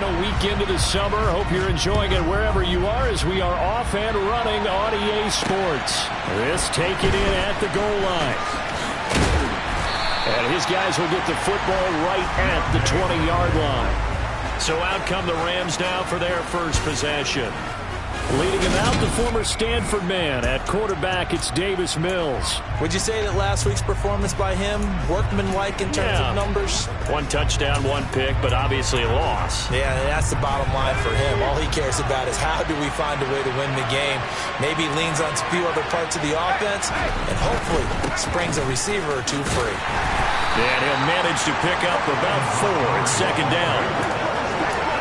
final week into the summer. Hope you're enjoying it wherever you are as we are off and running on EA Sports. This taken in at the goal line. And his guys will get the football right at the 20-yard line. So out come the Rams now for their first possession. Leading him out, the former Stanford man. At quarterback, it's Davis Mills. Would you say that last week's performance by him, workmanlike in terms of numbers? 1 touchdown, 1 pick, but obviously a loss. Yeah, that's the bottom line for him. All he cares about is how do we find a way to win the game. Maybe leans on a few other parts of the offense, and hopefully springs a receiver or two free. And he'll manage to pick up about 4 at second down.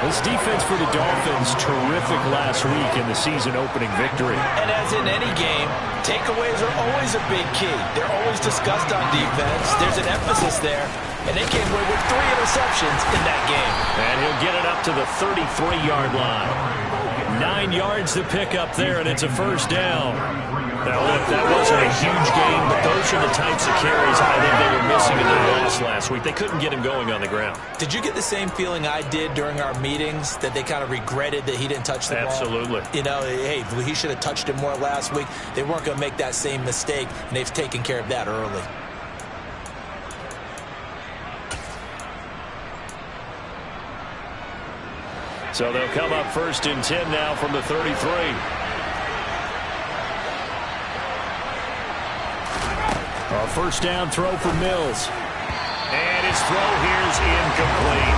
This defense for the Dolphins, terrific last week in the season-opening victory. And as in any game, takeaways are always a big key. They're always discussed on defense. There's an emphasis there. And they came away with 3 interceptions in that game. And he'll get it up to the 33-yard line. 9 yards to pick up there, and it's a first down. Now, look, that wasn't a huge game, but those are the types of carries I think they were missing in their loss last week. They couldn't get him going on the ground. Did you get the same feeling I did during our meetings, that they kind of regretted that he didn't touch the ball? Absolutely. You know, hey, he should have touched it more last week. They weren't going to make that same mistake, and they've taken care of that early. So they'll come up first and 10 now from the 33. A first down throw for Mills. And his throw here's incomplete.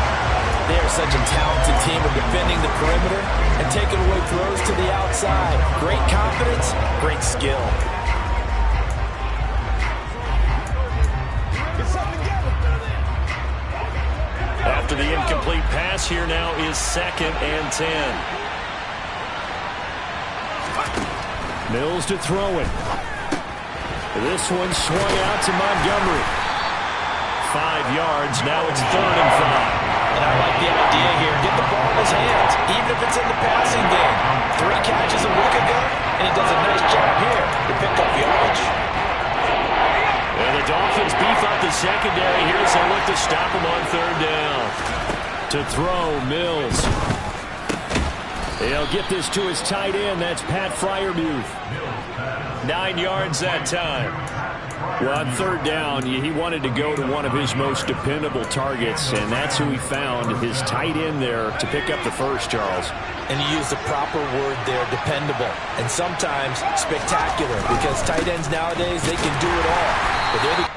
They are such a talented team of defending the perimeter and taking away throws to the outside. Great confidence, great skill. After the incomplete pass, here now is 2nd and 10. Mills to throw it. This one swung out to Montgomery. 5 yards. Now it's 3rd and 5. And I like the idea here. Get the ball in his hands, even if it's in the passing game. 3 catches a week ago, and he does a nice job here to pick up yardage. And the Dolphins beef up the secondary here as they look to stop him on 3rd down. To throw, Mills. He'll get this to his tight end. That's Pat Freiermuth. 9 yards that time. Well, on 3rd down, he wanted to go to one of his most dependable targets, and that's who he found, his tight end there, to pick up the first, Charles. And you use the proper word there, dependable, and sometimes spectacular, because tight ends nowadays, they can do it all. But they're the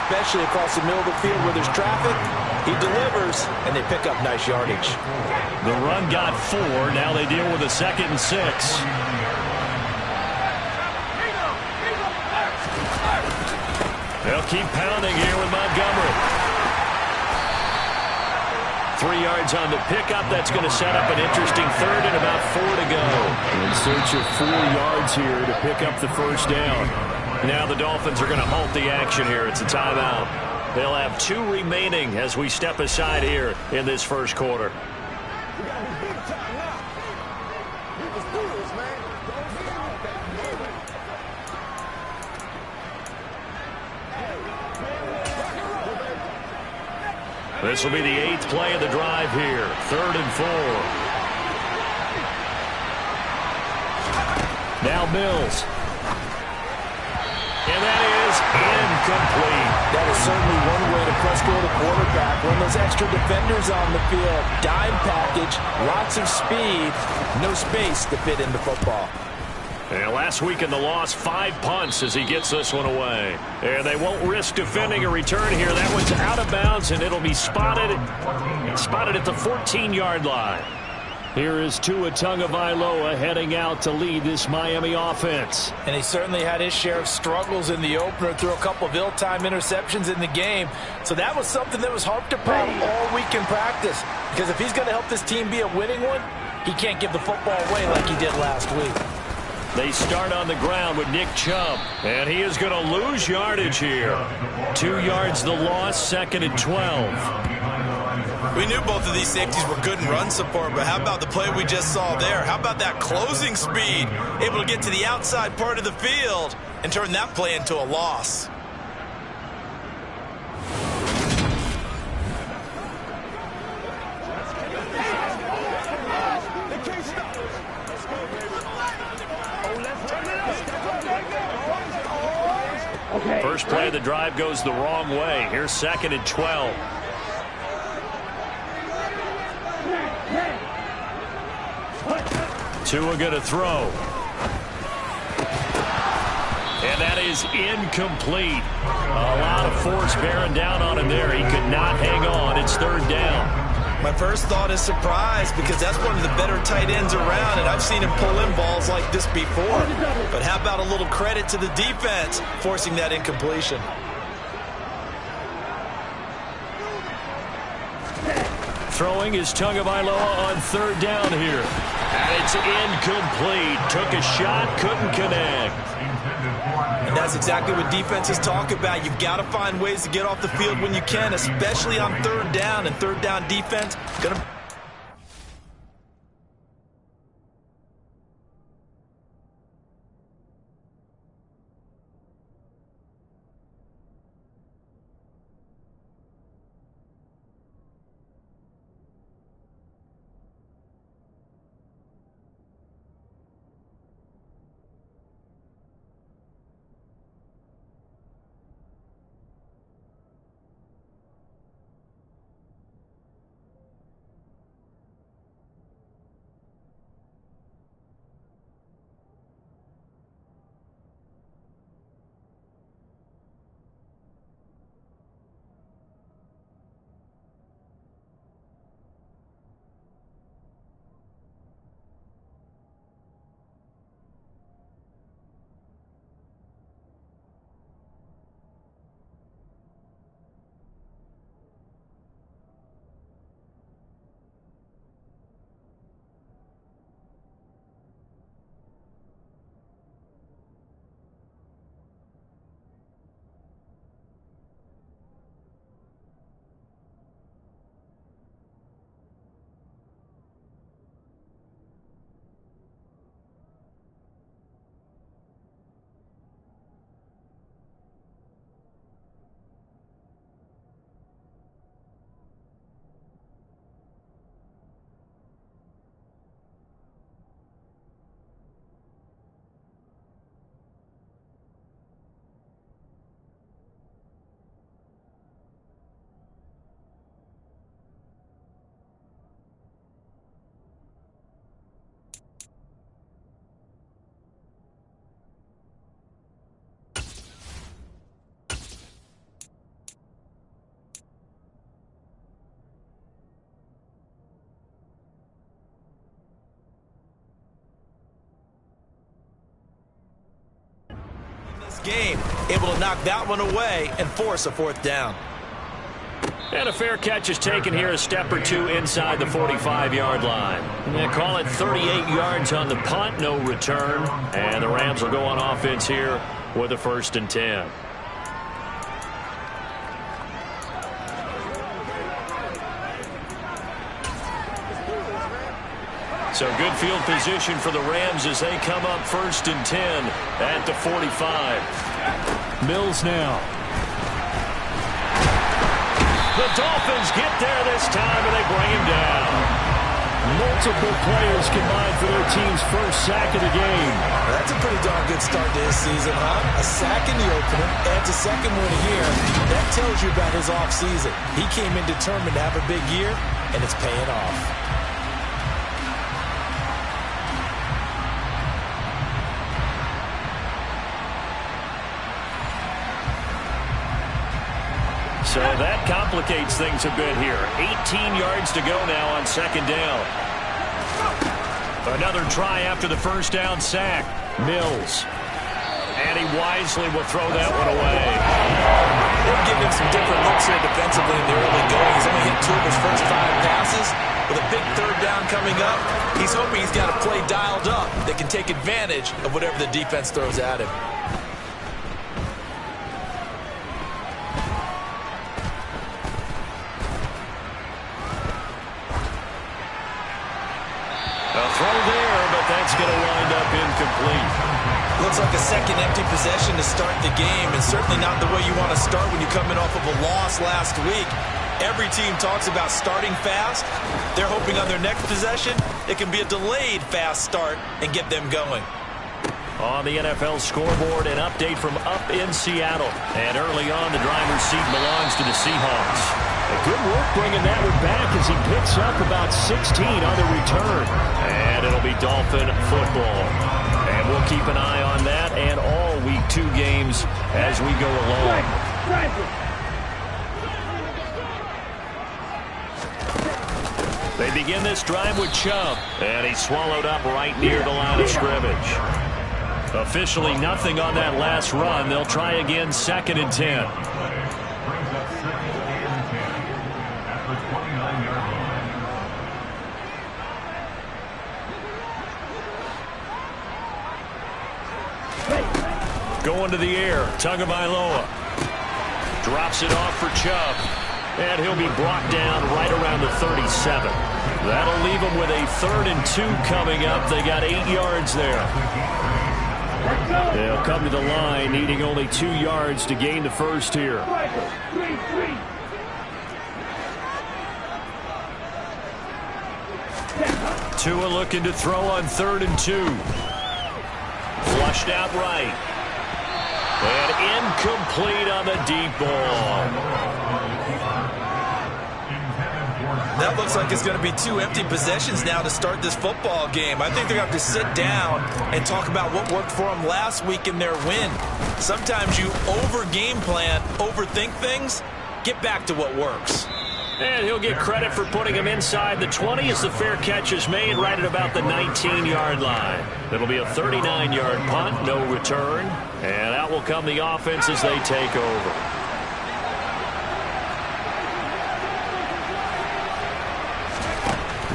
especially across the middle of the field where there's traffic. He delivers, and they pick up nice yardage. The run got 4. Now they deal with a 2nd and 6. They'll keep pounding here with Montgomery. 3 yards on the pickup. That's going to set up an interesting 3rd and about 4 to go. In search of 4 yards here to pick up the first down. Now the Dolphins are going to halt the action here. It's a timeout. They'll have 2 remaining as we step aside here in this first quarter. This will be the 8th play of the drive here. 3rd and 4. Now Mills. And that is incomplete. That is certainly one way to frustrate a quarterback. When those extra defenders on the field, dime package, lots of speed, no space to fit into football. And last week in the loss, 5 punts as he gets this one away. And they won't risk defending a return here. That one's out of bounds, and it'll be spotted at the 14-yard line. Here is Tua Tagovailoa heading out to lead this Miami offense. And he certainly had his share of struggles in the opener, threw a couple of ill-timed interceptions in the game. So that was something that was harped upon all week in practice. Because if he's going to help this team be a winning one, he can't give the football away like he did last week. They start on the ground with Nick Chubb, and he is going to lose yardage here. 2 yards the loss, 2nd and 12. We knew both of these safeties were good in run support, but how about the play we just saw there? How about that closing speed? Able to get to the outside part of the field and turn that play into a loss. First play of the drive goes the wrong way. Here's 2nd and 12. Tua going to throw. And that is incomplete. A lot of force bearing down on him there. He could not hang on. It's 3rd down. My first thought is surprise, because that's one of the better tight ends around, and I've seen him pull in balls like this before. But how about a little credit to the defense forcing that incompletion? Throwing is Tagovailoa on 3rd down here. And it's incomplete. Took a shot, couldn't connect. And that's exactly what defenses talk about. You've got to find ways to get off the field when you can, especially on 3rd down. And 3rd down defense going to... game, able to knock that one away and force a 4th down. And a fair catch is taken here, a step or two inside the 45-yard line. And they call it 38 yards on the punt, no return. And the Rams will go on offense here with a 1st and 10. So good field position for the Rams as they come up 1st and 10 at the 45. Mills now. The Dolphins get there this time, and they bring him down. Multiple players combined for their team's 1st sack of the game. That's a pretty darn good start to his season, huh? A sack in the opener, adds a 2nd one here. That tells you about his offseason. He came in determined to have a big year, and it's paying off. So that complicates things a bit here. 18 yards to go now on second down. Another try after the first down sack. Mills. And he wisely will throw that one away. They'll give him some different looks here defensively in the early going. He's only hit 2 of his first 5 passes. With a big third down coming up, he's hoping he's got a play dialed up that can take advantage of whatever the defense throws at him. A throw there, but that's going to wind up incomplete. Looks like a second empty possession to start the game, and certainly not the way you want to start when you're coming off of a loss last week. Every team talks about starting fast. They're hoping on their next possession it can be a delayed fast start and get them going. On the NFL scoreboard, an update from up in Seattle. And early on, the driver's seat belongs to the Seahawks. A good work bringing that one back as he picks up about 16 on the return. And it'll be Dolphin football. And we'll keep an eye on that and all Week 2 games as we go along. They begin this drive with Chubb. And he's swallowed up right near the line of scrimmage. Officially nothing on that last run. They'll try again, 2nd and 10. Going to the air, Tagovailoa. Drops it off for Chubb. And he'll be brought down right around the 37. That'll leave him with a 3rd and 2 coming up. They got 8 yards there. They'll come to the line, needing only 2 yards to gain the first here. Tua looking to throw on 3rd and 2. Flushed out right. And incomplete on the deep ball. That looks like it's going to be 2 empty possessions now to start this football game. I think they're going to have to sit down and talk about what worked for them last week in their win. Sometimes you over-game plan, overthink things. Get back to what works. And he'll get credit for putting him inside the 20 as the fair catch is made right at about the 19-yard line. It'll be a 39-yard punt, no return. And out will come the offense as they take over.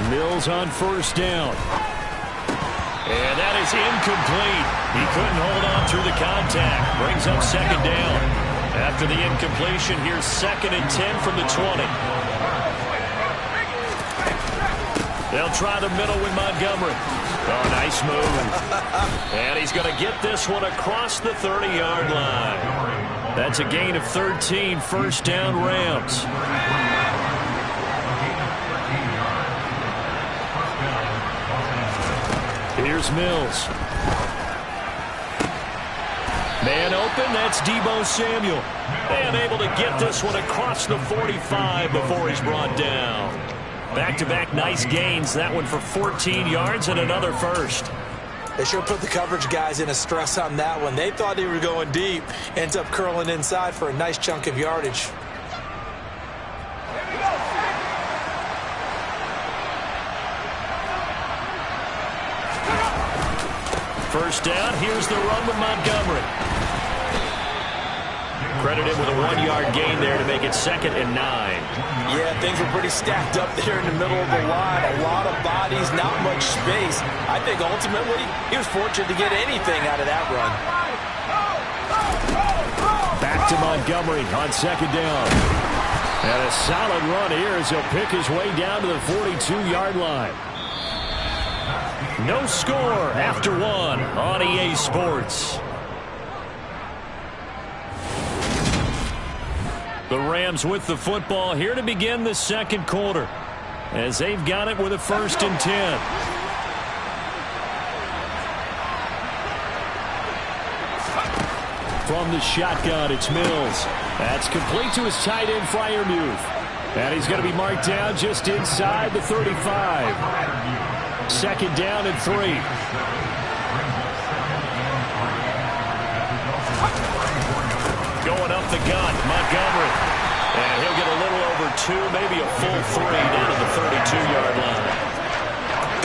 Mills on 1st down. And that is incomplete. He couldn't hold on through the contact. Brings up 2nd down. After the incompletion, here's 2nd and 10 from the 20. They'll try the middle with Montgomery. Oh, nice move. And he's going to get this one across the 30-yard line. That's a gain of 13, 1st down Rams. Here's Mills. Man open, that's Deebo Samuel. And able to get this one across the 45 before he's brought down. Back-to-back nice gains. That one for 14 yards and another first. They sure put the coverage guys in a stress on that one. They thought they were going deep. Ends up curling inside for a nice chunk of yardage. First down, here's the run with Montgomery. Credited with a 1-yard gain there to make it 2nd and 9. Yeah, things were pretty stacked up there in the middle of the line. A lot of bodies, not much space. I think ultimately he was fortunate to get anything out of that run. Back to Montgomery on 2nd down. And a solid run here as he'll pick his way down to the 42-yard line. No score after 1 on EA Sports. The Rams with the football here to begin the 2nd quarter as they've got it with a 1st and 10. From the shotgun, it's Mills. That's complete to his tight end, Freiermuth. And he's going to be marked down just inside the 35. 2nd down and 3. Going up the gut, Montgomery. And he'll get a little over 2, maybe a full 3 down to the 32-yard line.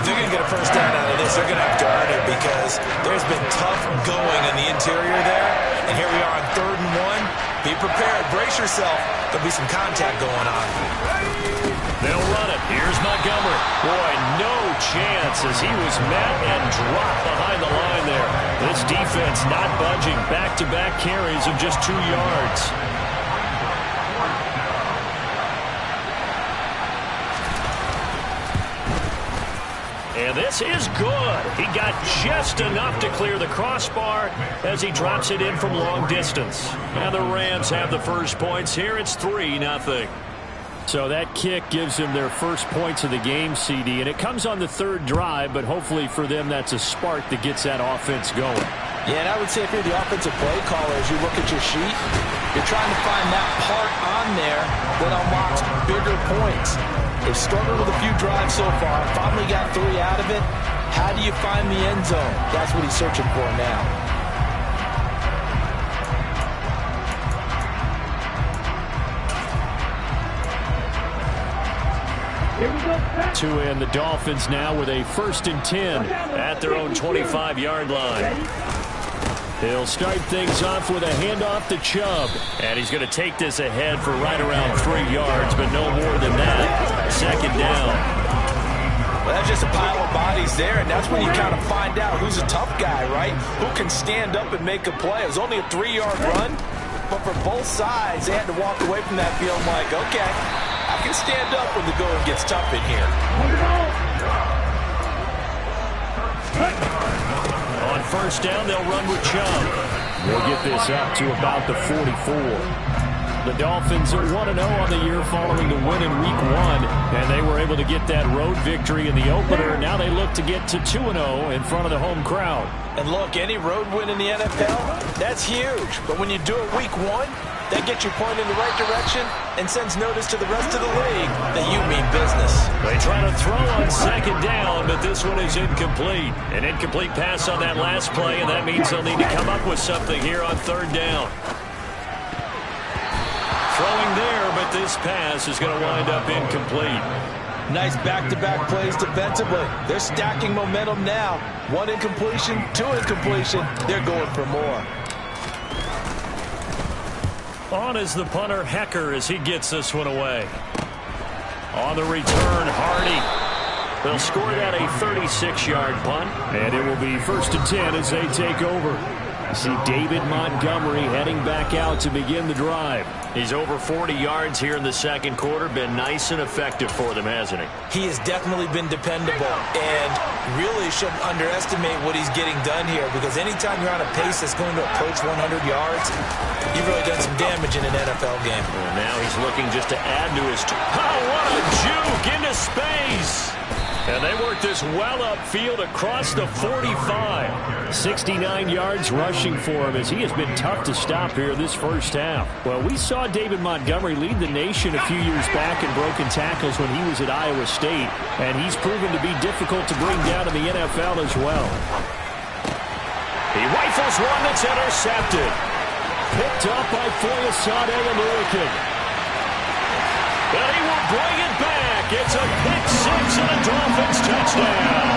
If they're going to get a first down out of this, they're going to have to earn it because there's been tough going in the interior there. And here we are on 3rd and 1. Be prepared. Brace yourself. There'll be some contact going on. They'll run it. Here's Montgomery. Boy, no chance as he was met and dropped behind the line there. This defense not budging. Back-to-back carries of just 2 yards. And this is good. He got just enough to clear the crossbar as he drops it in from long distance. And the Rams have the first points here. It's 3-0. So that kick gives them their first points of the game, CD. And it comes on the 3rd drive, but hopefully for them that's a spark that gets that offense going. Yeah, and I would say if you're the offensive play caller, as you look at your sheet, you're trying to find that part on there that unlocks bigger points. They've struggled with a few drives so far. Finally got 3 out of it. How do you find the end zone? That's what he's searching for now. And the Dolphins now with a 1st and 10 at their own 25-yard line. He'll start things off with a handoff to Chubb. And he's going to take this ahead for right around 3 yards, but no more than that. 2nd down. Well, that's just a pile of bodies there, and that's when you kind of find out who's a tough guy, right? Who can stand up and make a play. It was only a 3-yard run, but for both sides, they had to walk away from that feeling like, okay, I can stand up when the going gets tough in here. On 1st down, they'll run with Chubb. They'll get this up to about the 44. The Dolphins are 1-0 on the year following the win in Week 1, and they were able to get that road victory in the opener. Now they look to get to 2-0 in front of the home crowd. And look, any road win in the NFL, that's huge. But when you do it Week 1, that gets you pointed in the right direction and sends notice to the rest of the league that you mean business. They try to throw on 2nd down, but this one is incomplete. An incomplete pass on that last play, and that means they'll need to come up with something here on 3rd down. Throwing there, but this pass is going to wind up incomplete. Nice back-to-back plays defensively. They're stacking momentum now. 1 incompletion, 2 incompletion. They're going for more. On is the punter, Hecker, as he gets this one away. On the return, Hardy. They'll score that a 36-yard punt, and it will be 1st and 10 as they take over. See David Montgomery heading back out to begin the drive. He's over 40 yards here in the 2nd quarter. Been nice and effective for them, hasn't he? He has definitely been dependable, and really shouldn't underestimate what he's getting done here, because anytime you're on a pace that's going to approach 100 yards, you've really done some damage in an NFL game. And now he's looking just to add to his... Oh, what a juke into space! And they work this well upfield across the 45. 69 yards rushing for him as he has been tough to stop here this first half. Well, we saw David Montgomery lead the nation a few years back in broken tackles when he was at Iowa State, and he's proven to be difficult to bring down in the NFL as well. He rifles one that's intercepted. Picked up by Foyesade Oluokun. But he will bring it back. It's a pick-6 and a Dolphins touchdown.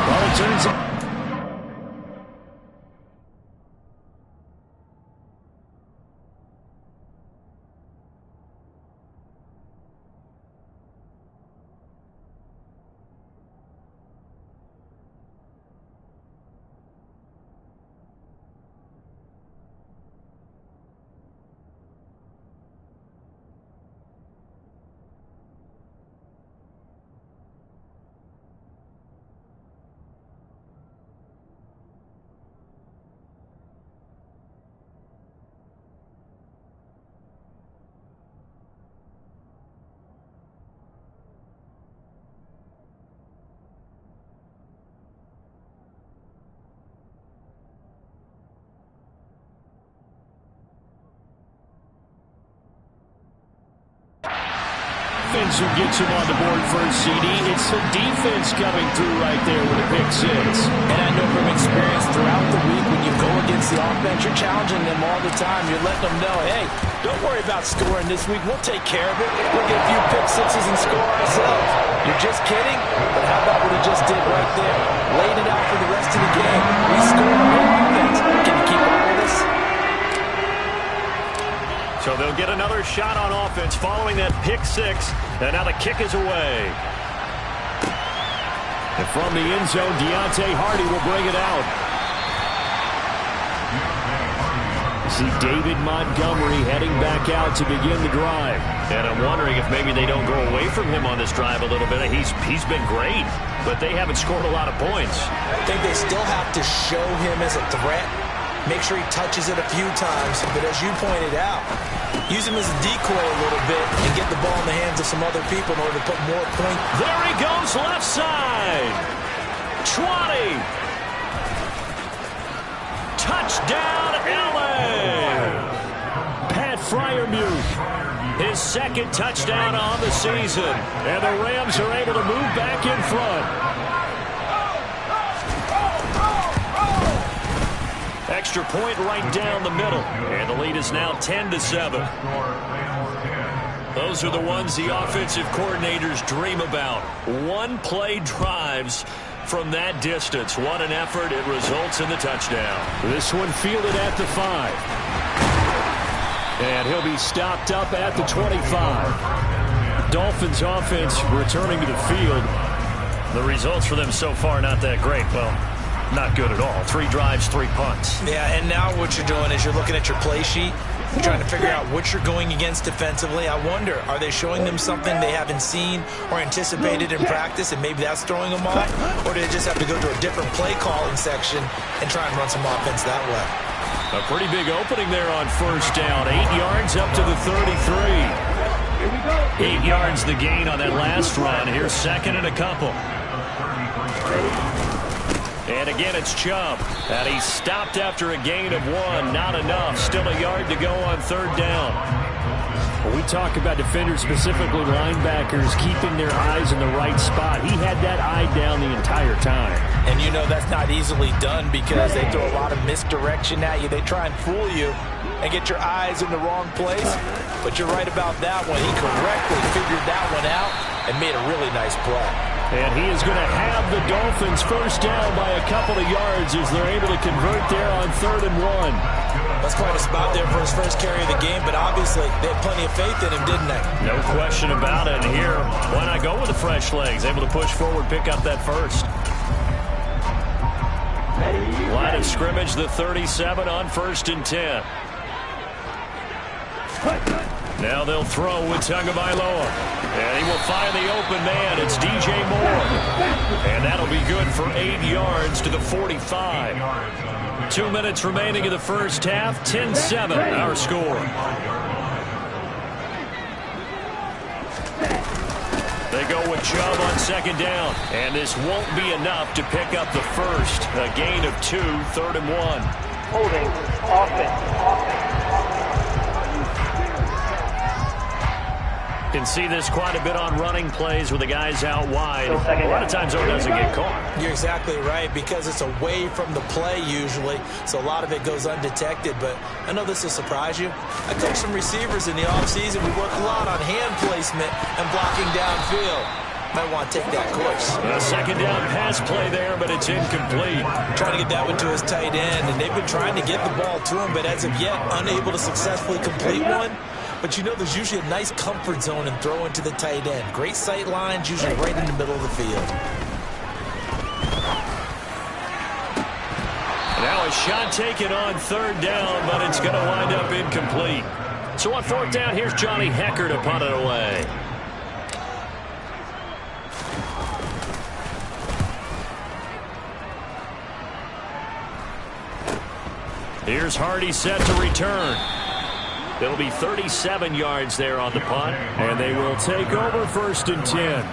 Well, it turns out. Who gets him on the board first, CD. It's the defense coming through right there with a pick-6. And I know from experience throughout the week when you go against the offense. You're challenging them all the time. You're letting them know, hey, don't worry about scoring this week. We'll take care of it. We'll get a few pick sixes and score ourselves. You're just kidding? But how about what he just did right there? Laid it out for the rest of the game. We scored on offense. Can you keep up with us? So they'll get another shot on offense following that pick six. And now the kick is away. And from the end zone, Deontay Hardy will bring it out. See David Montgomery heading back out to begin the drive. And I'm wondering if maybe they don't go away from him on this drive a little bit. He's been great, but they haven't scored a lot of points. I think they still have to show him as a threat. Make sure he touches it a few times. But as you pointed out, use him as a decoy a little bit and get the ball in the hands of some other people in order to put more points. There he goes, left side. 20. Touchdown, L.A. Pat Freiermuth, his second touchdown on the season. And the Rams are able to move back in front. Extra point right down the middle. And the lead is now 10-7. Those are the ones the offensive coordinators dream about. One-play drives from that distance. What an effort. It results in the touchdown. This one fielded at the 5. And he'll be stopped up at the 25. Dolphins offense returning to the field. The results for them so far not that great. Well, not good at all. 3 drives, 3 punts. Yeah, and now what you're doing is you're looking at your play sheet. You're trying to figure out what you're going against defensively. I wonder, are they showing them something they haven't seen or anticipated in practice, and maybe that's throwing them off? Or do they just have to go to a different play calling section and try and run some offense that way? A pretty big opening there on first down. 8 yards up to the 33. 8 yards the gain on that last run. Here's second and a couple. And again, it's Chubb. And he's stopped after a gain of 1. Not enough. Still a yard to go on third down. When we talk about defenders, specifically linebackers, keeping their eyes in the right spot, he had that eye down the entire time. And you know that's not easily done because they throw a lot of misdirection at you. They try and fool you and get your eyes in the wrong place. But you're right about that one. He correctly figured that one out and made a really nice play. And he is going to have the Dolphins first down by a couple of yards as they're able to convert there on 3rd and 1. That's quite a spot there for his first carry of the game, but obviously they had plenty of faith in him, didn't they? No question about it. And here, why not go with the fresh legs? Able to push forward, pick up that first. Line of scrimmage, the 37 on 1st and 10. Now they'll throw with Tagovailoa. And he will find the open man. It's DJ Moore. And that'll be good for 8 yards to the 45. 2 minutes remaining in the first half. 10-7, our score. They go with Chubb on second down. And this won't be enough to pick up the first. A gain of 2, 3rd and 1. Holding offense. Can see this quite a bit on running plays with the guys out wide. A lot of times, though, it doesn't get caught. You're exactly right, because it's away from the play usually, so a lot of it goes undetected. But I know this will surprise you. I coach some receivers in the offseason. We work a lot on hand placement and blocking downfield. Might want to take that course. A second down pass play there, but it's incomplete. Trying to get that one to his tight end, and they've been trying to get the ball to him, but as of yet, unable to successfully complete one. But you know there's usually a nice comfort zone in throwing to the tight end. Great sight lines, usually right in the middle of the field. Now a shot taken on 3rd down, but it's going to wind up incomplete. So on 4th down, here's Johnny Hekker to punt it away. Here's Hardy set to return. It'll be 37 yards there on the punt, and they will take over 1st and 10.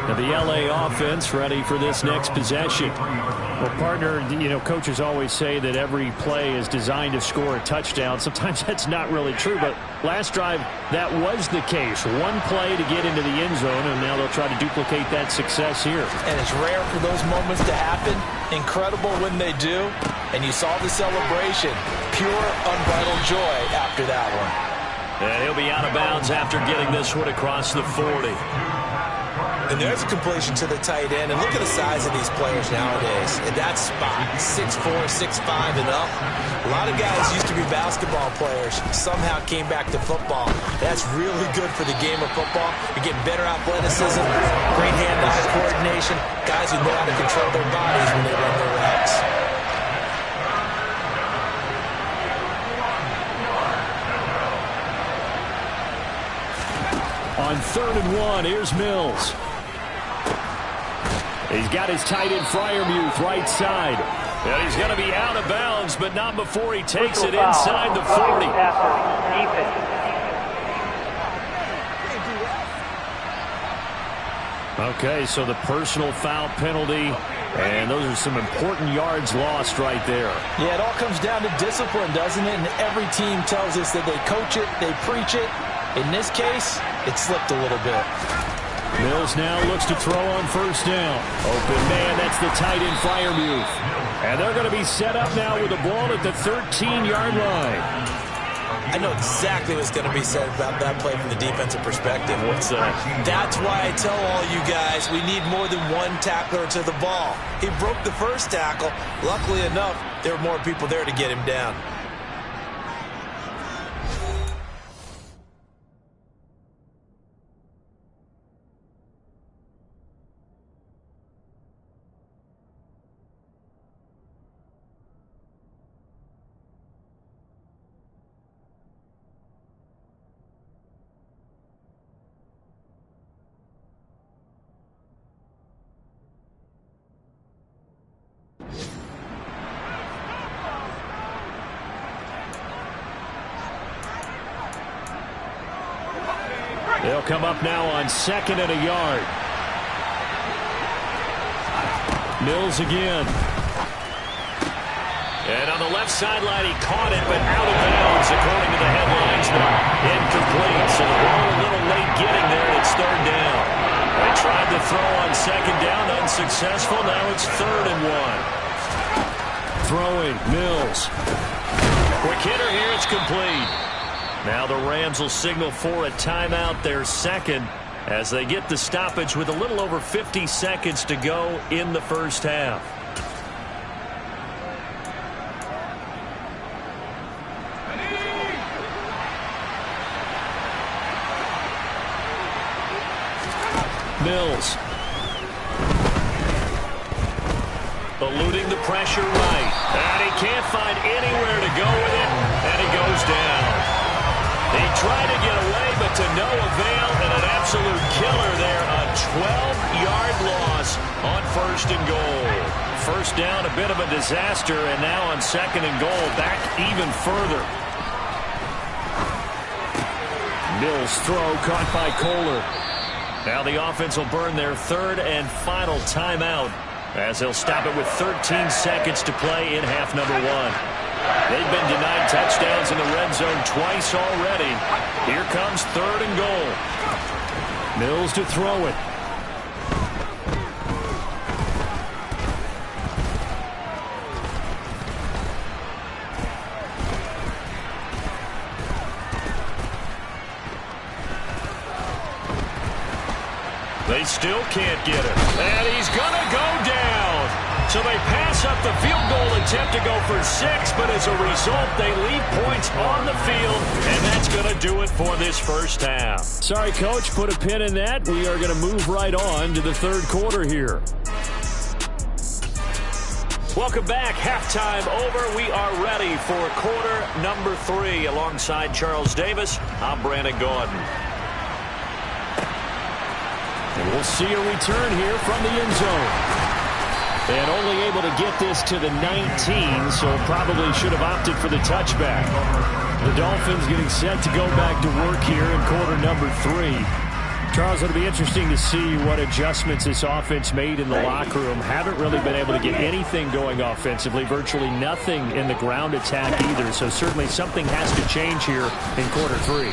Now the LA offense ready for this next possession. Well, partner, you know, coaches always say that every play is designed to score a touchdown. Sometimes that's not really true, but last drive, that was the case. One play to get into the end zone, and now they'll try to duplicate that success here. And it's rare for those moments to happen. Incredible when they do. And you saw the celebration. Pure, unbridled joy after that one. And he'll be out of bounds after getting this one across the 40. And there's a completion to the tight end. And look at the size of these players nowadays. In that spot, 6'4", 6'5", and up. A lot of guys used to be basketball players, somehow came back to football. That's really good for the game of football. You're getting better athleticism, great hand-eye coordination, guys who know how to control their bodies when they run their routes. On 3rd and 1, here's Mills. He's got his tight end Freiermuth right side. And he's going to be out of bounds, but not before he takes it inside the 40. Okay, so the personal foul penalty, and those are some important yards lost right there. Yeah, it all comes down to discipline, doesn't it? And every team tells us that they coach it, they preach it. In this case, it slipped a little bit. Mills now looks to throw on 1st down. Open man, that's the tight end Freiermuth. And they're going to be set up now with the ball at the 13-yard line. I know exactly what's going to be said about that play from the defensive perspective. What's that? That's why I tell all you guys we need more than one tackler to the ball. He broke the first tackle. Luckily enough, there were more people there to get him down. They'll come up now on 2nd and a yard. Mills again. And on the left sideline, he caught it, but out of bounds, according to the headlines. Incomplete, so the ball a little late getting there, and it's 3rd down. They tried to throw on 2nd down, unsuccessful. Now it's 3rd and 1. Throwing, Mills. Quick hitter here, it's complete. Now the Rams will signal for a timeout, their 2nd, as they get the stoppage with a little over 50 seconds to go in the 1st half. Mills. Eluding the pressure right. And he can't find anywhere to go with it, and he goes down. He tried to get away, but to no avail, and an absolute killer there. A 12-yard loss on 1st and goal. 1st down, a bit of a disaster, and now on 2nd and goal, back even further. Mills' throw caught by Kohler. Now the offense will burn their 3rd and final timeout, as they'll stop it with 13 seconds to play in half number 1. They've been denied touchdowns in the red zone twice already. Here comes 3rd and goal. Mills to throw it. They still can't get it. And he's going to go down. So they pass up the field goal attempt to go for 6, but as a result, they leave points on the field, and that's going to do it for this 1st half. Sorry, Coach, put a pin in that. We are going to move right on to the 3rd quarter here. Welcome back. Halftime over. We are ready for quarter number 3. Alongside Charles Davis, I'm Brandon Gaudin. And we'll see a return here from the end zone. And only able to get this to the 19, so probably should have opted for the touchback. The Dolphins getting set to go back to work here in quarter number 3. Charles, it'll be interesting to see what adjustments this offense made in the locker room. Haven't really been able to get anything going offensively, virtually nothing in the ground attack either, so certainly something has to change here in quarter 3.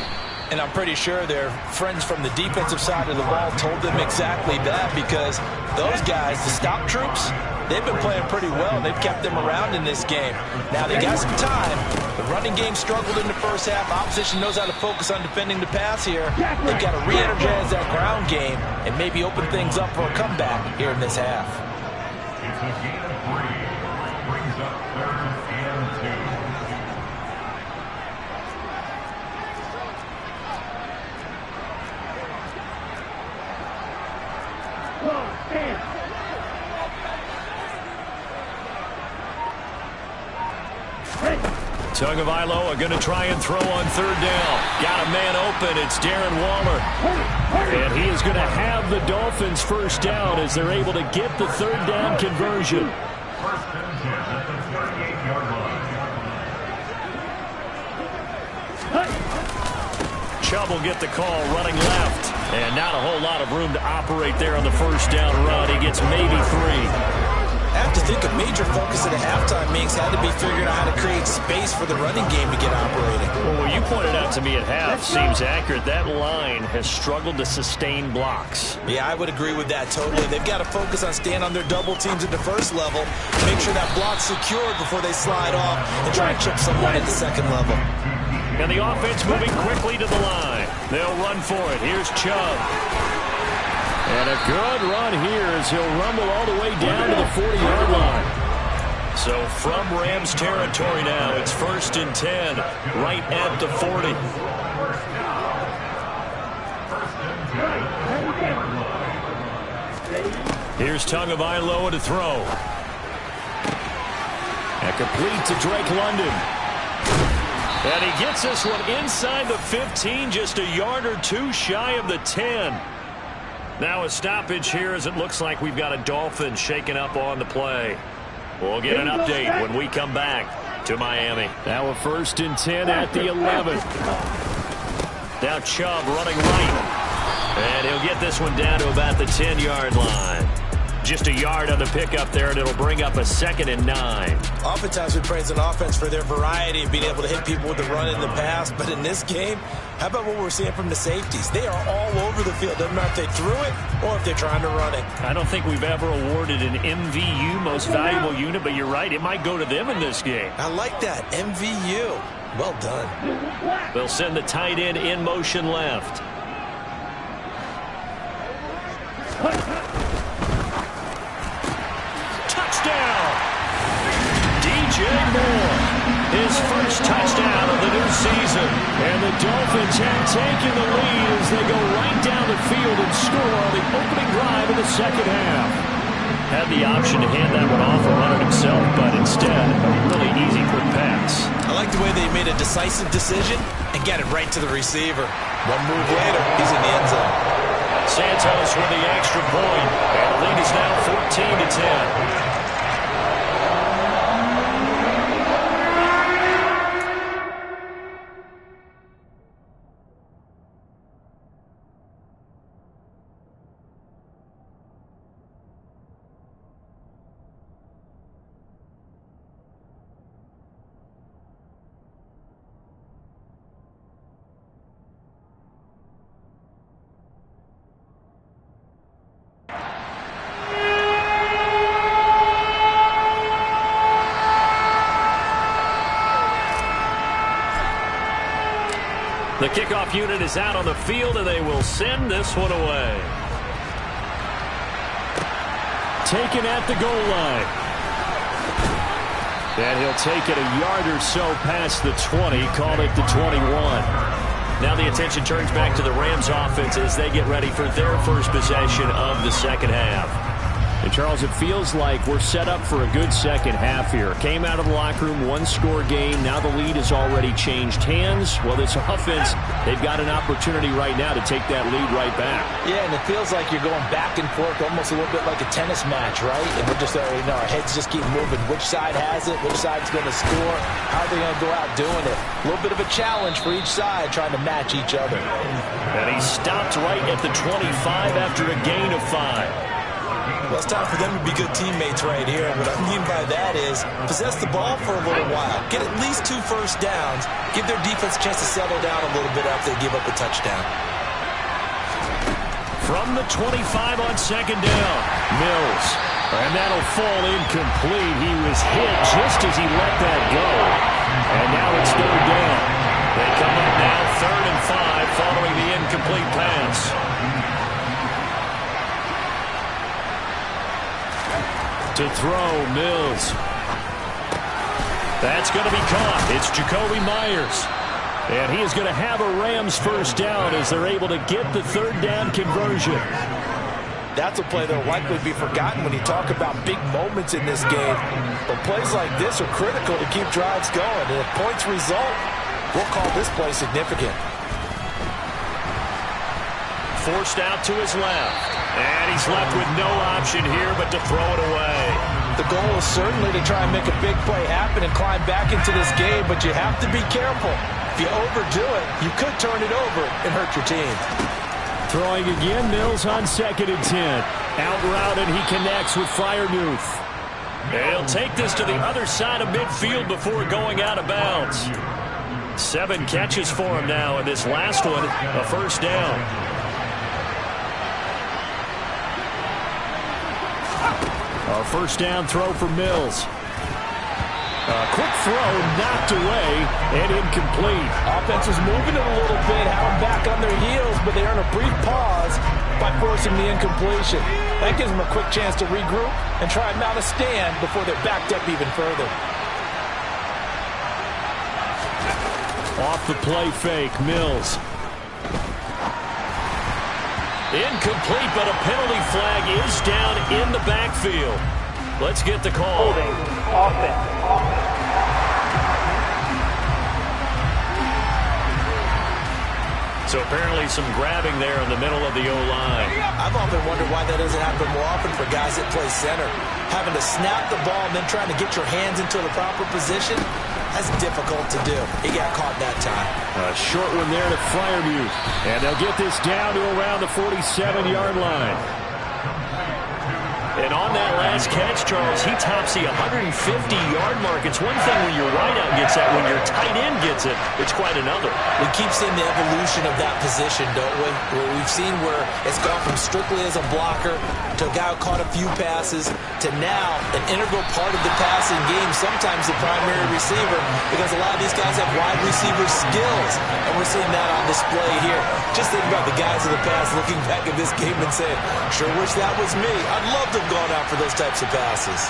And I'm pretty sure their friends from the defensive side of the ball told them exactly that, because those guys, the stop troops, they've been playing pretty well, and they've kept them around in this game. Now, they got some time. The running game struggled in the first half. Opposition knows how to focus on defending the pass here. They've got to re-energize that ground game and maybe open things up for a comeback here in this half. It's a gain of 3, which brings up 3rd and 2. Tagovailoa are going to try and throw on 3rd down. Got a man open. It's Darren Waller. And he is going to have the Dolphins first down as they're able to get the 3rd down conversion. First and 10 at the 38-yard line. Chubb will get the call running left. And not a whole lot of room to operate there on the first down run. He gets maybe 3. I have to think a major focus at the halftime Minks had to be figuring out how to create space for the running game to get operating. Well, what you pointed out to me at half seems accurate. That line has struggled to sustain blocks. Yeah, I would agree with that totally. They've got to focus on staying on their double teams at the first level, make sure that block's secured before they slide off and try and chip someone at the second level. And the offense moving quickly to the line. They'll run for it. Here's Chubb. And a good run here as he'll rumble all the way down to the 40-yard line. So from Rams territory now, it's 1st and 10, right at the 40. Here's Tagovailoa to throw. And complete to Drake London. And he gets this one inside the 15, just a yard or two shy of the 10. Now a stoppage here as it looks like we've got a Dolphin shaking up on the play. We'll get an update when we come back to Miami. Now a 1st and 10 at the 11. Now Chubb running right. And he'll get this one down to about the 10-yard line. Just a yard on the pickup there, and it'll bring up a 2nd and 9. Oftentimes we praise an offense for their variety of being able to hit people with the run and the pass, but in this game, how about what we're seeing from the safeties? They are all over the field. Doesn't matter if they threw it or if they're trying to run it. I don't think we've ever awarded an MVU, most valuable unit, but you're right, it might go to them in this game. I like that, MVU. Well done. They'll send the tight end in motion left. Touchdown! DJ Moore, his first touchdown of the new season. And the Dolphins have taken the lead as they go right down the field and score on the opening drive of the second half. Had the option to hand that one off and run it himself, but instead, a really easy quick pass. I like the way they made a decisive decision and got it right to the receiver. One move later, he's in the end zone. Santos with the extra point, and the lead is now 14-10. The kickoff unit is out on the field, and they will send this one away. Taken at the goal line. And he'll take it a yard or so past the 20, call it the 21. Now the attention turns back to the Rams offense as they get ready for their first possession of the second half. And Charles, it feels like we're set up for a good second half here. Came out of the locker room, one-score game. Now the lead has already changed hands. Well, this offense, they've got an opportunity right now to take that lead right back. Yeah, and it feels like you're going back and forth, almost a little bit like a tennis match, right? And we're just, our heads just keep moving. Which side has it? Which side's going to score? How are they going to go out doing it? A little bit of a challenge for each side, trying to match each other. And he stopped right at the 25 after a gain of 5. Well, it's time for them to be good teammates right here. And what I mean by that is possess the ball for a little while. Get at least 2 first downs. Give their defense a chance to settle down a little bit after they give up a touchdown. From the 25 on second down, Mills. And that'll fall incomplete. He was hit just as he let that go. And now it's third down. They come up now 3rd and 5 following the incomplete pass. To throw, Mills. That's going to be caught. It's Jakobi Meyers. And he is going to have a Rams first down as they're able to get the third down conversion. That's a play that will likely be forgotten when you talk about big moments in this game. But plays like this are critical to keep drives going. And if points result, we'll call this play significant. Forced out to his left. And he's left with no option here but to throw it away. The goal is certainly to try and make a big play happen and climb back into this game, but you have to be careful. If you overdo it, you could turn it over and hurt your team. Throwing again, Mills on 2nd and 10. Out route, and he connects with Freiermuth. He'll take this to the other side of midfield before going out of bounds. 7 catches for him now, and this last one, a first down. A first down throw for Mills. A quick throw knocked away and incomplete. Offense is moving it a little bit, have them back on their heels, but they earn a brief pause by forcing the incompletion. That gives them a quick chance to regroup and try and mount a stand before they're backed up even further. Off the play fake, Mills. Incomplete, but a penalty flag is down in the backfield. Let's get the call. Holding. Offense. So apparently some grabbing there in the middle of the O-line. I've often wondered why that doesn't happen more often for guys that play center. Having to snap the ball and then trying to get your hands into the proper position, that's difficult to do. He got caught that time. A short one there to Freiermuth. And they'll get this down to around the 47-yard line. And on that last catch, Charles, he tops the 150-yard mark. It's one thing when your wideout gets that. When your tight end gets it, it's quite another. We keep seeing the evolution of that position, don't we? Where we've seen where it's gone from strictly as a blocker to a guy who caught a few passes to now an integral part of the passing game, sometimes the primary receiver, because a lot of these guys have wide receiver skills, and we're seeing that on display here. Just think about the guys of the past looking back at this game and saying, sure wish that was me. I'd love to have gone out for those types of passes.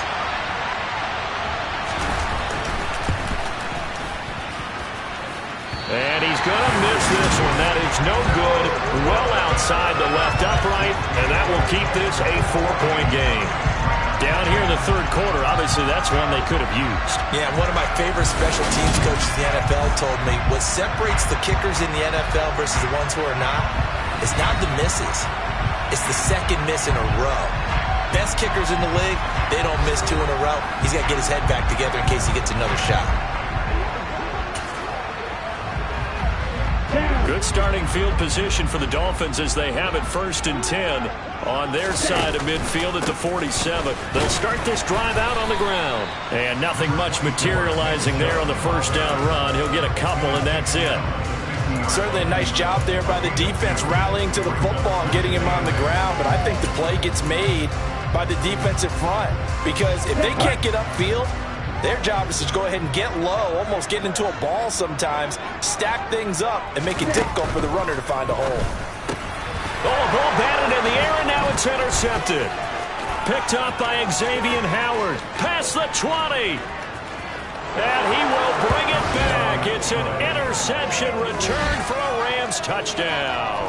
And he's going to miss this one. That is no good. Well outside the left upright, and that will keep this a 4-point game. Down here in the third quarter, obviously that's one they could have used. Yeah, one of my favorite special teams coaches in the NFL told me what separates the kickers in the NFL versus the ones who are not is not the misses. It's the second miss in a row. Best kickers in the league, they don't miss 2 in a row. He's got to get his head back together in case he gets another shot. Good starting field position for the Dolphins as they have it 1st and 10 on their side of midfield at the 47. They'll start this drive out on the ground. And nothing much materializing there on the first down run. He'll get a couple, and that's it. Certainly a nice job there by the defense rallying to the football and getting him on the ground, but I think the play gets made by the defensive front, because if they can't get upfield, their job is to go ahead and get low, almost get into a ball sometimes, stack things up, and make it difficult for the runner to find a hole. Oh, ball batted in the air, and now it's intercepted. Picked up by Xavier Howard. Past the 20. And he will bring it back. It's an interception return for a Rams touchdown.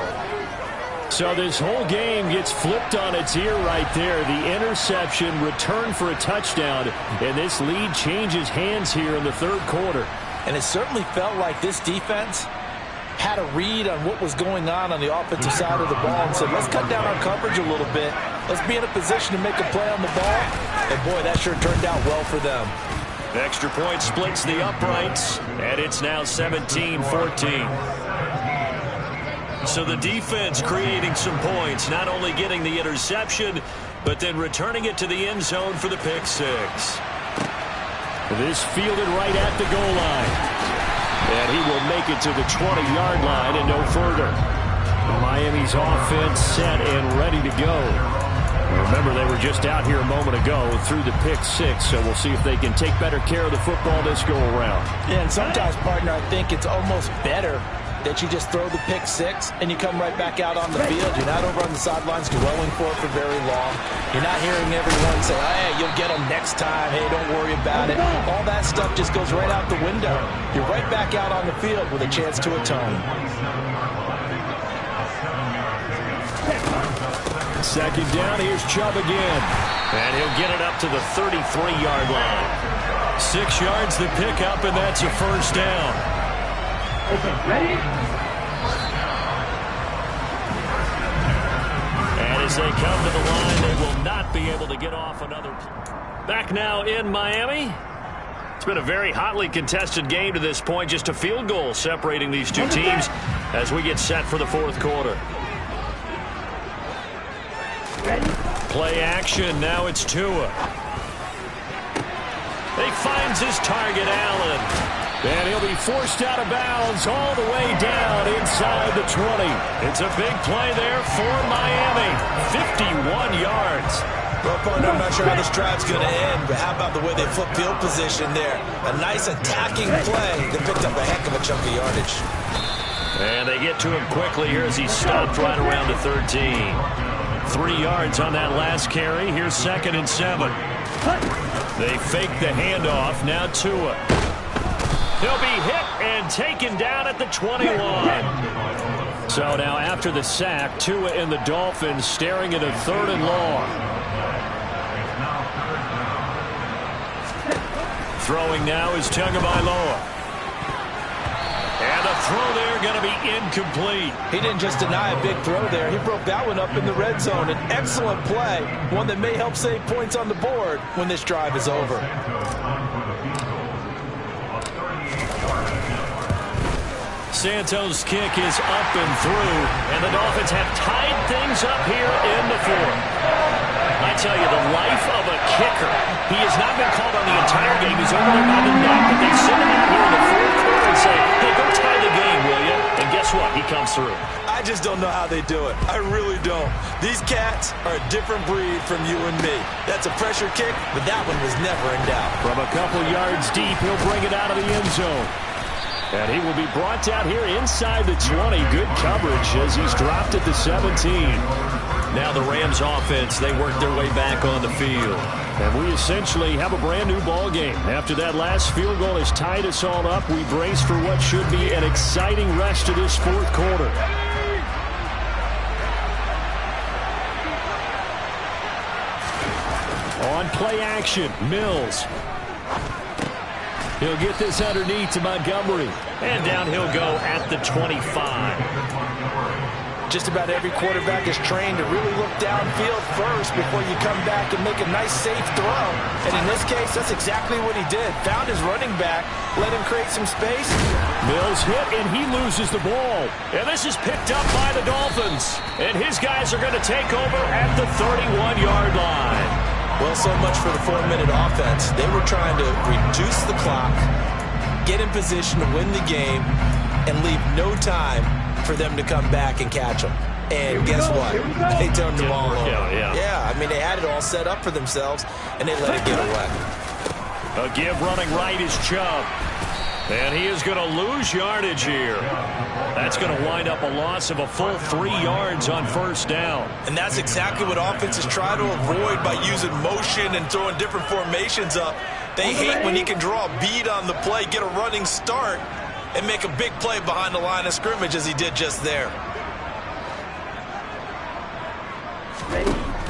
So this whole game gets flipped on its ear right there. The interception, return for a touchdown, and this lead changes hands here in the third quarter. And it certainly felt like this defense had a read on what was going on the offensive side of the ball and said, let's cut down our coverage a little bit. Let's be in a position to make a play on the ball. And, boy, that sure turned out well for them. Extra point splits the uprights, and it's now 17-14. So the defense creating some points, not only getting the interception, but then returning it to the end zone for the pick six. This fielded right at the goal line. And he will make it to the 20-yard line and no further. Miami's offense set and ready to go. Remember, they were just out here a moment ago through the pick six, so we'll see if they can take better care of the football this go-around. Yeah, and sometimes, partner, I think it's almost better that you just throw the pick six and you come right back out on the field. You're not over on the sidelines dwelling for it for very long. You're not hearing everyone say, hey, you'll get them next time. Hey, don't worry about it. All that stuff just goes right out the window. You're right back out on the field with a chance to atone. Second down, here's Chubb again. And he'll get it up to the 33-yard line. 6 yards the pickup, and that's a first down. Ready? And as they come to the line, they will not be able to get off another. Back now in Miami. It's been a very hotly contested game to this point. Just a field goal separating these two teams as we get set for the fourth quarter. Play action. Now it's Tua. He finds his target, Allen. And he'll be forced out of bounds all the way down inside the 20. It's a big play there for Miami. 51 yards. Well, partner, I'm not sure how this drive's going to end, but how about the way they flip field position there? A nice attacking play that picked up a heck of a chunk of yardage. And they get to him quickly here as he stopped right around the 13. 3 yards on that last carry. Here's 2nd and 7. They fake the handoff. Now Tua. He'll be hit and taken down at the 21. So now after the sack, Tua and the Dolphins staring at a 3rd and long. Throwing now is Tagovailoa. And the throw there going to be incomplete. He didn't just deny a big throw there. He broke that one up in the red zone. An excellent play, one that may help save points on the board when this drive is over. Santos' kick is up and through, and the Dolphins have tied things up here in the fourth. I tell you, the life of a kicker. He has not been called on the entire game. He's over there by the neck, but they send him out here in the fourth quarter and say, hey, go tie the game, will you? And guess what? He comes through. I just don't know how they do it. I really don't. These cats are a different breed from you and me. That's a pressure kick, but that one was never in doubt. From a couple yards deep, he'll bring it out of the end zone. And he will be brought down here inside the 20. Good coverage as he's dropped at the 17. Now the Rams offense, they work their way back on the field. And we essentially have a brand new ball game. After that last field goal has tied us all up, we brace for what should be an exciting rest of this fourth quarter. On play action, Mills. He'll get this underneath to Montgomery. And down he'll go at the 25. Just about every quarterback is trained to really look downfield first before you come back and make a nice, safe throw. And in this case, that's exactly what he did. Found his running back, let him create some space. Mills hit, and he loses the ball. And this is picked up by the Dolphins. And his guys are going to take over at the 31-yard line. Well, so much for the 4-minute offense. They were trying to reduce the clock, get in position to win the game, and leave no time for them to come back and catch them. And guess what? They turned the ball over. Yeah, I mean, they had it all set up for themselves, and they let it get away. A give running right is Chubb. And he is going to lose yardage here. That's going to wind up a loss of a full 3 yards on first down. And that's exactly what offenses try to avoid by using motion and throwing different formations up. They hate when he can draw a bead on the play, get a running start, and make a big play behind the line of scrimmage as he did just there.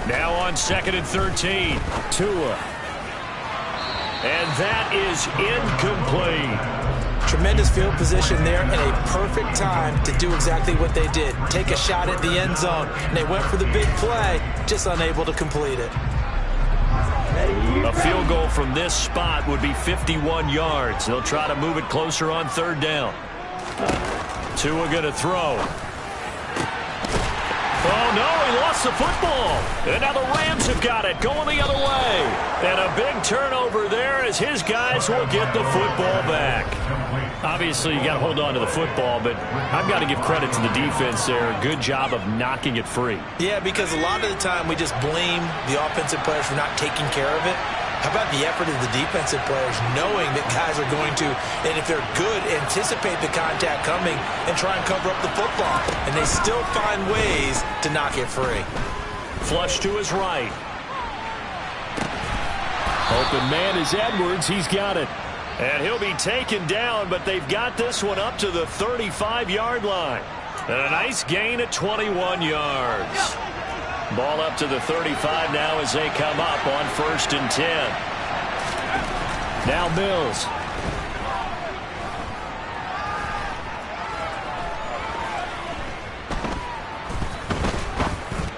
Now on 2nd and 13, Tua. And that is incomplete. Tremendous field position there and a perfect time to do exactly what they did. Take a shot at the end zone. And they went for the big play, just unable to complete it. A field goal from this spot would be 51 yards. They'll try to move it closer on 3rd down. Tua going to throw. Oh, no, he lost the football. And now the Rams have got it, going the other way. And a big turnover there as his guys will get the football back. Obviously, you got to hold on to the football, but I've got to give credit to the defense there. Good job of knocking it free. Yeah, because a lot of the time we just blame the offensive players for not taking care of it. How about the effort of the defensive players knowing that guys are going to, and if they're good, anticipate the contact coming and try and cover up the football. And they still find ways to knock it free. Flush to his right. Open man is Edwards. He's got it. And he'll be taken down, but they've got this one up to the 35-yard line. And a nice gain at 21 yards. Ball up to the 35 now as they come up on 1st and 10. Now Mills.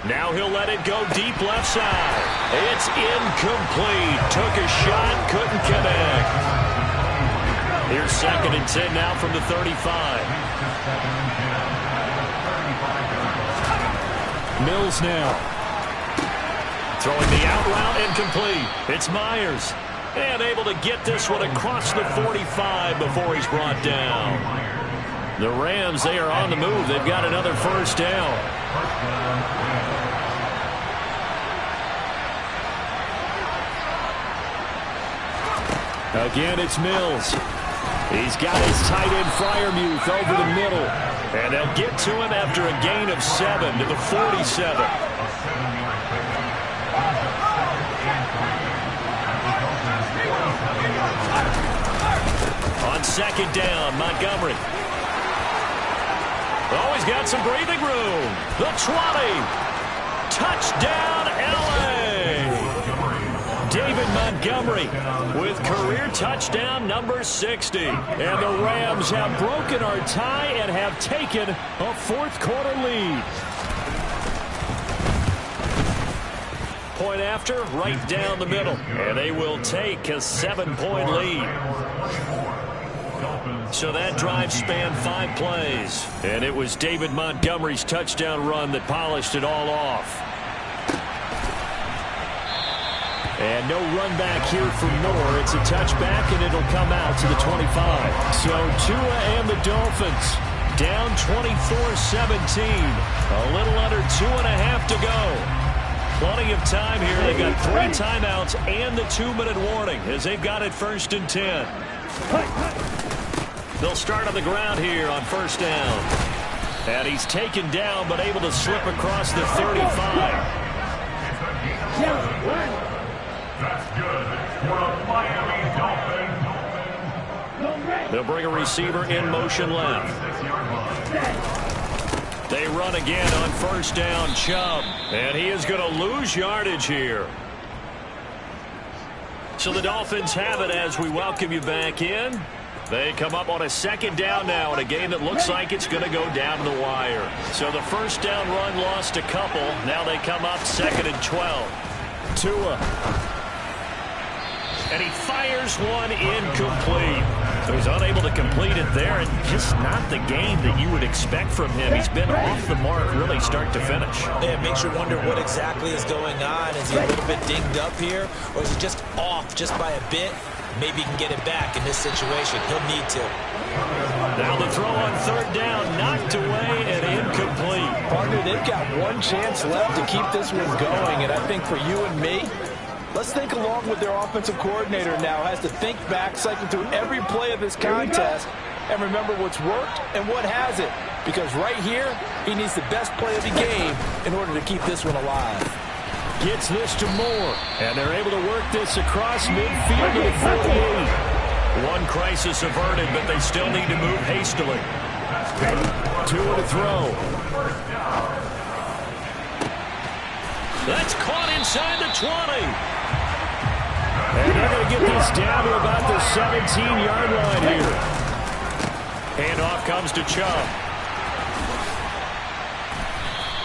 Now he'll let it go deep left side. It's incomplete. Took a shot, couldn't connect. Here's 2nd and 10 now from the 35. Mills now. Throwing the out route incomplete. It's Myers. And able to get this one across the 45 before he's brought down. The Rams, they are on the move. They've got another 1st down. Again, it's Mills. He's got his tight end Freiermuth over the middle. And they'll get to him after a gain of 7 to the 47. On 2nd down, Montgomery. Oh, he's got some breathing room. The 20. Touchdown, L.A. David Montgomery with career touchdown number 60. And the Rams have broken our tie and have taken a 4th quarter lead. Point after, right down the middle. And they will take a 7-point lead. So that drive spanned 5 plays. And it was David Montgomery's touchdown run that polished it all off. And no run back here for Moore. It's a touchback, and it'll come out to the 25. So Tua and the Dolphins down 24-17. A little under 2.5 to go. Plenty of time here. They've got 3 timeouts and the 2-minute warning as they've got it 1st and 10. They'll start on the ground here on 1st down. And he's taken down but able to slip across the 35. That's good for the Miami Dolphins. They'll bring a receiver in motion left. They run again on 1st down, Chubb. And he is going to lose yardage here. So the Dolphins have it as we welcome you back in. They come up on a 2nd down now in a game that looks like it's going to go down to the wire. So the 1st down run lost a couple. Now they come up 2nd and 12. Tua. And he fires one incomplete. He was unable to complete it there, and just not the game that you would expect from him. He's been off the mark really start to finish. Yeah, it makes you wonder what exactly is going on. Is he a little bit dinged up here, or is he just off just by a bit? Maybe he can get it back in this situation. He'll need to. Now the throw on 3rd down, knocked away and incomplete. Partner, they've got one chance left to keep this one going, and I think for you and me, let's think along with their offensive coordinator now. Has to think back, cycle through every play of this contest, and remember what's worked and what hasn't. Because right here, he needs the best play of the game in order to keep this one alive. Gets this to Moore, and they're able to work this across midfield to the 48. One crisis averted, but they still need to move hastily. Tua to throw. That's caught inside the 20. And they're going to get this down to about the 17-yard line here. Handoff comes to Chubb.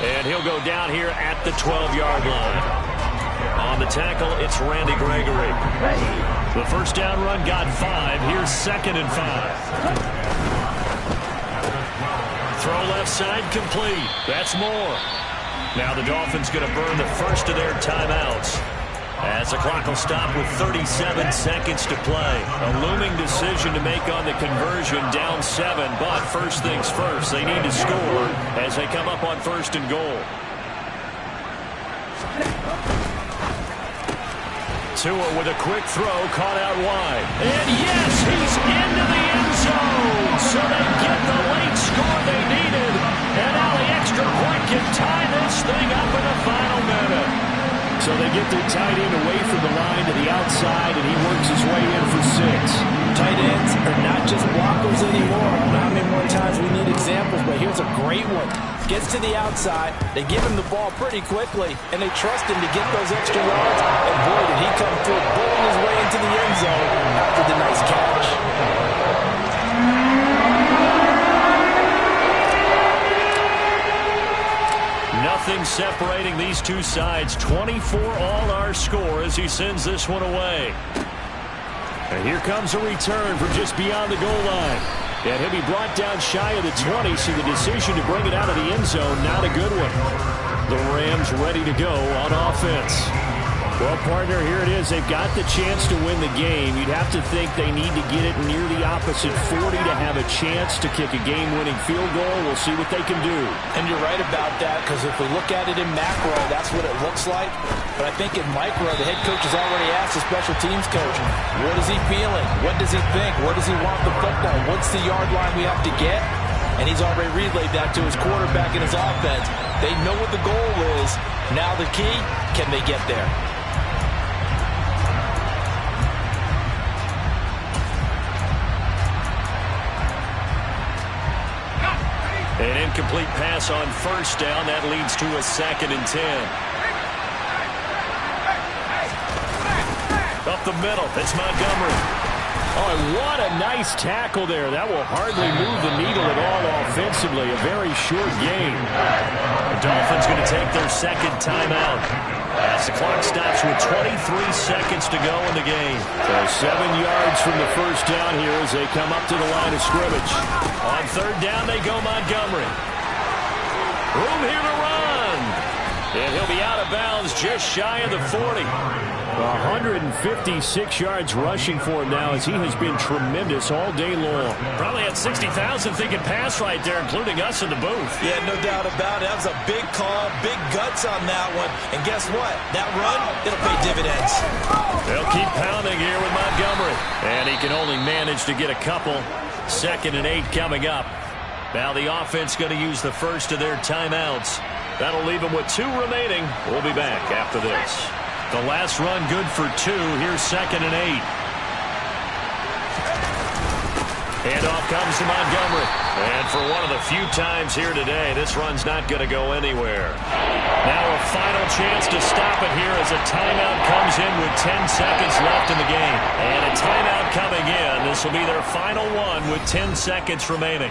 And he'll go down here at the 12-yard line. On the tackle, it's Randy Gregory. The 1st down run got 5. Here's 2nd and 5. Throw left side complete. That's Moore. Now the Dolphins going to burn the first of their timeouts, as the clock will stop with 37 seconds to play. A looming decision to make on the conversion, down 7. But first things first, they need to score as they come up on 1st and goal. Tua with a quick throw, caught out wide. And yes, he's into the end zone. So they get the late score they needed. And now the extra point can tie this thing up in the final minute. So they get their tight end away from the line to the outside, and he works his way in for 6. Tight ends are not just blockers anymore. I don't know how many more times we need examples, but here's a great one. Gets to the outside, they give him the ball pretty quickly, and they trust him to get those extra yards. And boy, did he come through, bowling his way into the end zone after the nice catch. Nothing separating these two sides. 24 all our score as he sends this one away. And here comes a return from just beyond the goal line. And he'll be brought down shy of the 20, so the decision to bring it out of the end zone, not a good one. The Rams ready to go on offense. Well, partner, here it is. They've got the chance to win the game. You'd have to think they need to get it near the opposite 40 to have a chance to kick a game-winning field goal. We'll see what they can do. And you're right about that, because if we look at it in macro, that's what it looks like. But I think in micro, the head coach has already asked the special teams coach, what is he feeling? What does he think? Where does he want the football? What's the yard line we have to get? And he's already relayed that to his quarterback and his offense. They know what the goal is. Now the key, can they get there? An incomplete pass on 1st down. That leads to a 2nd and 10. Up the middle, it's Montgomery. Oh, and what a nice tackle there. That will hardly move the needle at all offensively. A very short game. The Dolphins going to take their 2nd timeout as the clock stops with 23 seconds to go in the game. So 7 yards from the 1st down here as they come up to the line of scrimmage. On 3rd down, they go Montgomery. Room here to run. And he'll be out of bounds just shy of the 40. 156 yards rushing for him now as he has been tremendous all day long. Probably had 60,000 thinking pass right there, including us in the booth. Yeah, no doubt about it. That was a big call, big guts on that one. And guess what? That run, it'll pay dividends. They'll keep pounding here with Montgomery. And he can only manage to get a couple. 2nd and 8 coming up. Now the offense going to use the first of their timeouts. That'll leave them with 2 remaining. We'll be back after this. The last run good for 2. Here's 2nd and 8. Handoff comes to Montgomery. And for one of the few times here today, this run's not going to go anywhere. Now a final chance to stop it here as a timeout comes in with 10 seconds left in the game. And a timeout coming in. This will be their final one with 10 seconds remaining.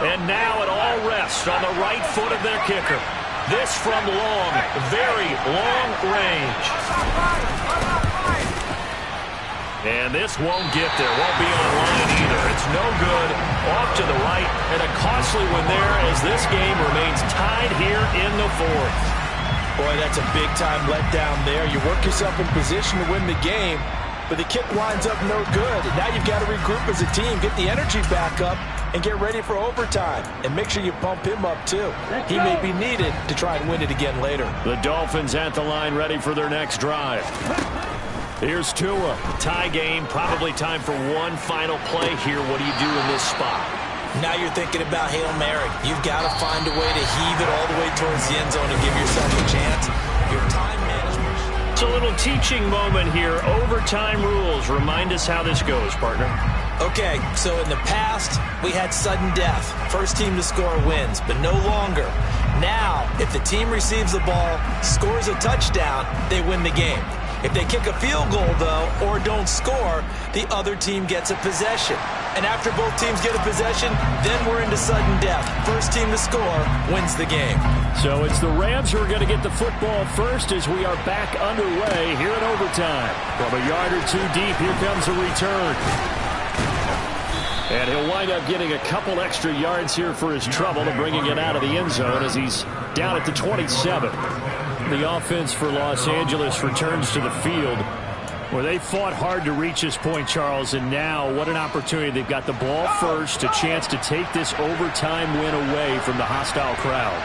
And now it all rests on the right foot of their kicker. This from long, very long range. And this won't get there, won't be on line either. It's no good, off to the right, and a costly one there as this game remains tied here in the 4th. Boy, that's a big-time letdown there. You work yourself in position to win the game, but the kick winds up no good. And now you've got to regroup as a team, get the energy back up, and get ready for overtime. And make sure you pump him up, too. He may be needed to try and win it again later. The Dolphins at the line ready for their next drive. Here's Tua. Tie game, probably time for one final play here. What do you do in this spot? Now you're thinking about Hail Mary. You've got to find a way to heave it all the way towards the end zone and give yourself a chance. Your time management. It's a little teaching moment here. Overtime rules. Remind us how this goes, partner. Okay, so in the past, we had sudden death. First team to score wins, but no longer. Now, if the team receives the ball, scores a touchdown, they win the game. If they kick a field goal, though, or don't score, the other team gets a possession. And after both teams get a possession, then we're into sudden death. First team to score wins the game. So it's the Rams who are going to get the football first as we are back underway here in overtime. From a yard or two deep, here comes a return. And he'll wind up getting a couple extra yards here for his trouble and bringing it out of the end zone as he's down at the 27. The offense for Los Angeles returns to the field where they fought hard to reach this point, Charles, and now what an opportunity. They've got the ball first, a chance to take this overtime win away from the hostile crowd.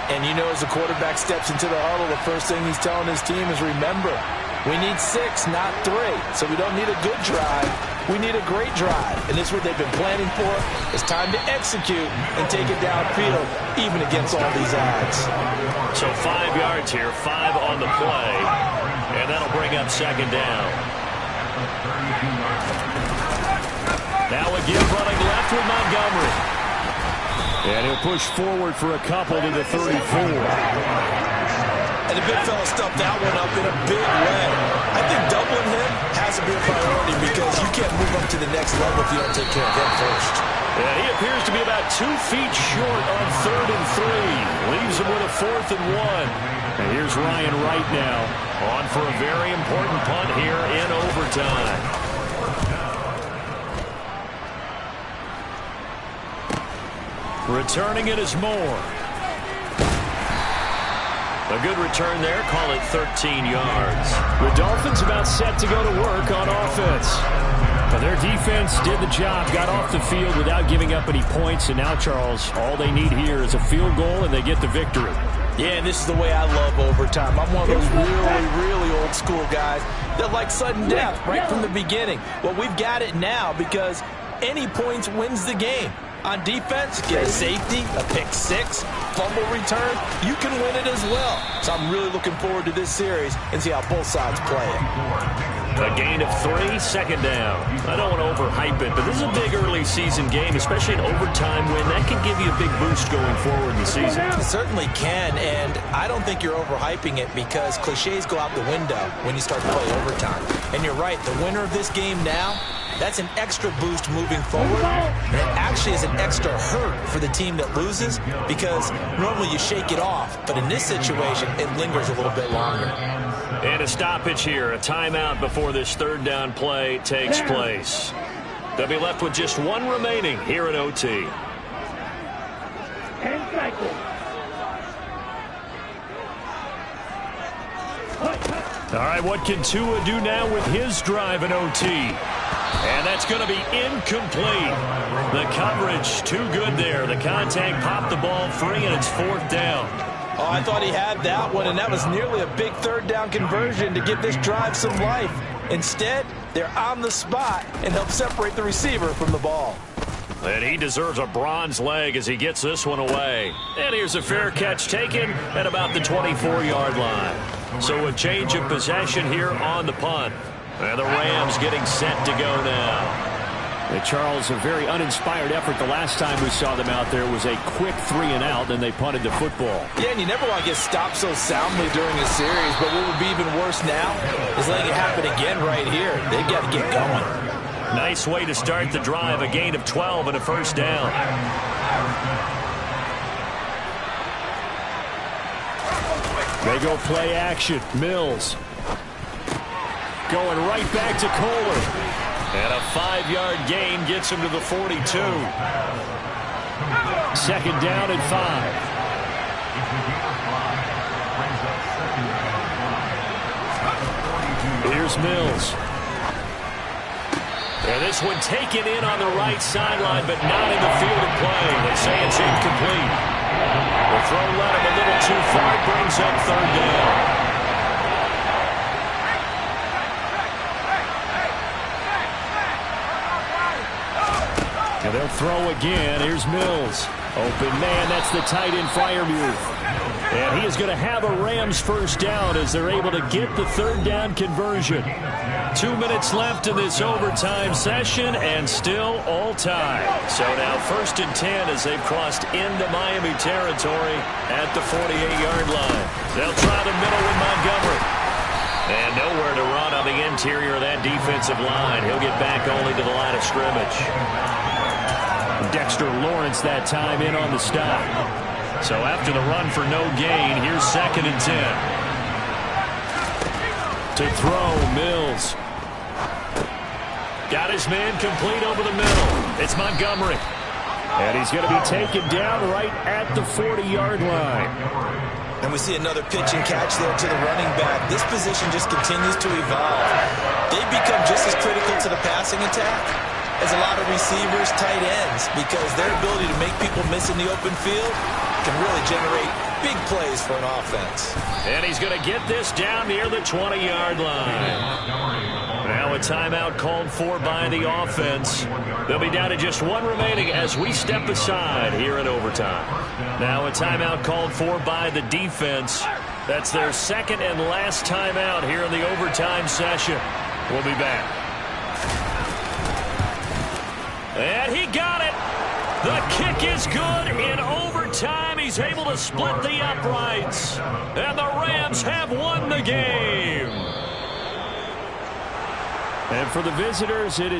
And you know, as the quarterback steps into the huddle, the first thing he's telling his team is, remember, we need 6, not 3. So we don't need a good drive. We need a great drive. And this is what they've been planning for. It's time to execute and take it downfield, even against all these odds. So 5 yards here, 5 on the play. And that'll bring up second down. Now again running left with Montgomery. And he'll push forward for a couple to the 34. And the big fella stuffed that one up in a big way. I think doubling him has to be a priority because you can't move up to the next level if you don't take care of him first. And he appears to be about 2 feet short on 3rd and 3. Leaves him with a 4th and 1. And here's Ryan Wright now on for a very important punt here in overtime. Returning it is Moore. A good return there. Call it 13 yards. The Dolphins about set to go to work on offense. But their defense did the job, got off the field without giving up any points. And now, Charles, all they need here is a field goal and they get the victory. Yeah, and this is the way I love overtime. I'm one of those really old school guys that like sudden death right from the beginning. Well, we've got it now because any points wins the game. On defense, get a safety, a pick 6, fumble return, you can win it as well. So I'm really looking forward to this series and see how both sides play it. A gain of 3, second down. I don't want to overhype it, but this is a big early season game, especially an overtime win. That can give you a big boost going forward in the season. It certainly can, and I don't think you're overhyping it because cliches go out the window when you start to play overtime. And you're right, the winner of this game now, that's an extra boost moving forward. And it actually is an extra hurt for the team that loses because normally you shake it off. But in this situation, it lingers a little bit longer. And a stoppage here, a timeout before this 3rd down play takes place. They'll be left with just 1 remaining here at OT. 10 cycles. All right, what can Tua do now with his drive in OT? And that's going to be incomplete. The coverage too good there. The contact popped the ball free, and it's 4th down. Oh, I thought he had that one, and that was nearly a big 3rd down conversion to give this drive some life. Instead, they're on the spot and help separate the receiver from the ball. And he deserves a bronze leg as he gets this one away. And here's a fair catch taken at about the 24-yard line. So a change of possession here on the punt. And the Rams getting set to go now. And Charles, a very uninspired effort the last time we saw them out there was a quick 3-and-out, then they punted the football. Yeah, and you never want to get stopped so soundly during a series, but what would be even worse now is letting it happen again right here. They've got to get going. Nice way to start the drive, a gain of 12 and a 1st down. They go play action. Mills. Going right back to Kohler. And a 5-yard gain gets him to the 42. 2nd down and 5. Here's Mills. And this one taken in on the right sideline, but not in the field of play. They say it's incomplete. The throw led him a little too far. Brings up 3rd down. And they'll throw again. Here's Mills. Open man. That's the tight end Freiermuth. And he is going to have a Rams 1st down as they're able to get the 3rd down conversion. 2 minutes left in this overtime session and still all tied. So now 1st and 10 as they've crossed into Miami territory at the 48-yard line. They'll try the middle with Montgomery. And nowhere to run on the interior of that defensive line. He'll get back only to the line of scrimmage. Dexter Lawrence that time in on the stop. So after the run for no gain, here's 2nd and 10. To throw, Mills. Got his man complete over the middle. It's Montgomery. And he's going to be taken down right at the 40-yard line. And we see another pitch and catch there to the running back. This position just continues to evolve. They've become just as critical to the passing attack as a lot of receivers, tight ends, because their ability to make people miss in the open field can really generate big plays for an offense. And he's going to get this down near the 20-yard line. Now a timeout called for by the offense. They'll be down to just one remaining as we step aside here in overtime. Now a timeout called for by the defense. That's their second and last timeout here in the overtime session. We'll be back. And he got it. The kick is good in overtime. He's able to split the uprights. And the Rams have won the game. And for the visitors, it is